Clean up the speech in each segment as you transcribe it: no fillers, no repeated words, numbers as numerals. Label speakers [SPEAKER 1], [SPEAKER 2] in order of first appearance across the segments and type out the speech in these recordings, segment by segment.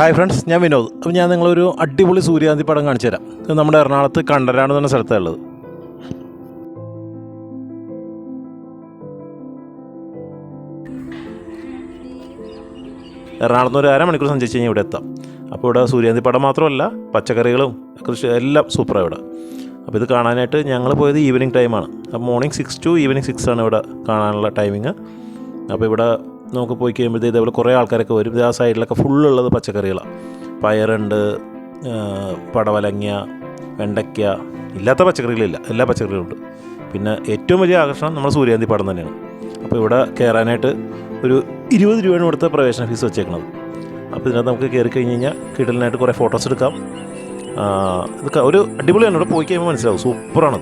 [SPEAKER 1] Hi friends, ഞാൻ വിനോദ്. അപ്പോൾ ഞാൻ നിങ്ങളൊരു അടിപൊളി സൂര്യാന്തി പടം കാണിച്ചു തരാം. ഇത് നമ്മുടെ എറണാകുളത്ത് കണ്ടരാട് എന്ന സ്ഥലത്താണ് ഉള്ളത്. എറണാകുളത്ത് ഒരു അരമണിക്കൂർ സഞ്ചരിച്ച് കഴിഞ്ഞാൽ ഇവിടെ എത്താം. അപ്പോൾ ഇവിടെ സൂര്യാന്തി പടം മാത്രമല്ല, പച്ചക്കറികളും കൃഷി എല്ലാം സൂപ്പറാണ് ഇവിടെ. അപ്പോൾ ഇത് കാണാനായിട്ട് ഞങ്ങൾ പോയത് ഈവനിങ് ടൈമാണ്. അപ്പോൾ മോർണിംഗ് 6 to ഈവനിങ് 6 ആണ് ഇവിടെ കാണാനുള്ള ടൈമിങ്. അപ്പോൾ ഇവിടെ നമുക്ക് പോയി കഴിയുമ്പോഴത്തേ ഇതേപോലെ കുറേ ആൾക്കാരൊക്കെ വരും. ഇത് ആ സൈഡിലൊക്കെ ഫുള്ളുള്ളത് പച്ചക്കറികളാണ്. പയറുണ്ട്, പടവലങ്ങ, വെണ്ടയ്ക്ക, ഇല്ലാത്ത പച്ചക്കറികളില്ല, എല്ലാ പച്ചക്കറികളുണ്ട്. പിന്നെ ഏറ്റവും വലിയ ആകർഷണം നമ്മുടെ സൂര്യാന്തി പടം തന്നെയാണ്. അപ്പോൾ ഇവിടെ കയറാനായിട്ട് ഒരു 20 രൂപയാണ് ഇവിടുത്തെ പ്രവേശന ഫീസ് വെച്ചേക്കുന്നത്. അപ്പോൾ ഇതിനകത്ത് നമുക്ക് കയറി കഴിഞ്ഞ് കഴിഞ്ഞാൽ കിടലിനായിട്ട് കുറേ ഫോട്ടോസ് എടുക്കാം. ഇതൊക്കെ ഒരു അടിപൊളിയാണ്. ഇവിടെ പോയി കഴിയുമ്പോൾ മനസ്സിലാവും, സൂപ്പറാണ്.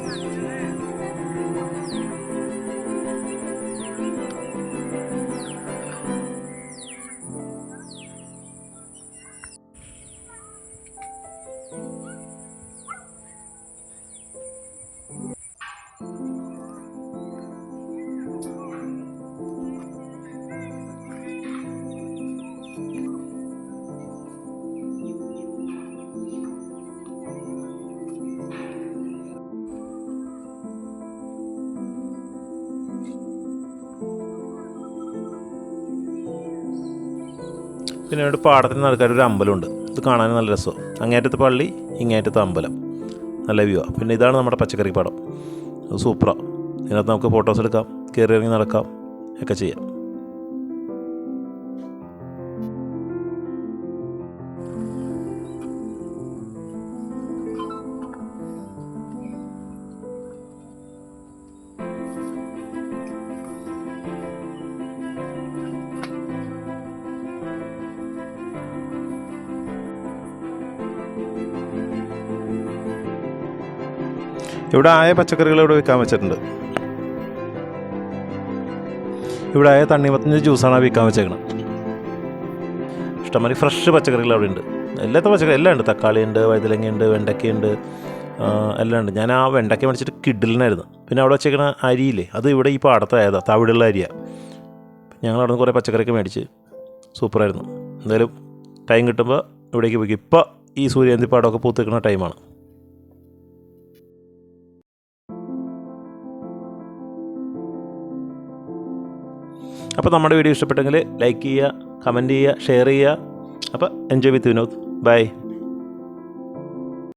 [SPEAKER 1] പിന്നെ ഇവിടെ പാടത്തിന് നടക്കാൻ ഒരു അമ്പലമുണ്ട്. ഇത് കാണാൻ നല്ല രസമാണ്. അങ്ങേറ്റത്തെ പള്ളി, ഇങ്ങേറ്റത്തെ അമ്പലം, നല്ല വ്യൂ ആണ്. പിന്നെ ഇതാണ് നമ്മുടെ പച്ചക്കറി പാടം. അത് സൂപ്പറാണ്. ഇതിനകത്ത് നമുക്ക് ഫോട്ടോസ് എടുക്കാം, കയറി ഇറങ്ങി നടക്കാം, ഒക്കെ ചെയ്യാം. ഇവിടെ ആയ പച്ചക്കറികൾ ഇവിടെ വിൽക്കാൻ വെച്ചിട്ടുണ്ട്. ഇവിടെ ആയ തണ്ണിമത്തൻ്റെ ജ്യൂസാണ് വിൽക്കാൻ വെച്ചേക്കുന്നത്. ഇഷ്ടംമാതിരി ഫ്രഷ് പച്ചക്കറികൾ അവിടെ ഉണ്ട്. എല്ലാത്ത പച്ചക്കറി എല്ലാം ഉണ്ട്. തക്കാളി ഉണ്ട്, വഴുതലങ്ങയുണ്ട്, വെണ്ടയ്ക്കയുണ്ട്, എല്ലാം ഉണ്ട്. ഞാൻ ആ വെണ്ടയ്ക്ക മേടിച്ചിട്ട് കിഡിലിനായിരുന്നു. പിന്നെ അവിടെ വെച്ചേക്കണ അരിയില്ലേ, അത് ഇവിടെ ഈ പാടത്തായതാണ്, തവിടുള്ള അരിയാണ്. ഞങ്ങൾ അവിടെ നിന്ന് കുറേ പച്ചക്കറിയൊക്കെ മേടിച്ച് സൂപ്പറായിരുന്നു. എന്തായാലും ടൈം കിട്ടുമ്പോൾ ഇവിടേക്ക് പോയി. ഇപ്പോൾ ഈ സൂര്യാന്തി പാടമൊക്കെ പൂത്തിക്കുന്ന ടൈമാണ്. അപ്പോൾ നമ്മുടെ വീഡിയോ ഇഷ്ടപ്പെട്ടെങ്കിൽ ലൈക്ക് ചെയ്യുക, കമൻറ്റ് ചെയ്യുക, ഷെയർ ചെയ്യുക. അപ്പോൾ എൻജോയ് വിത്ത് വിനോദ്. ബൈ.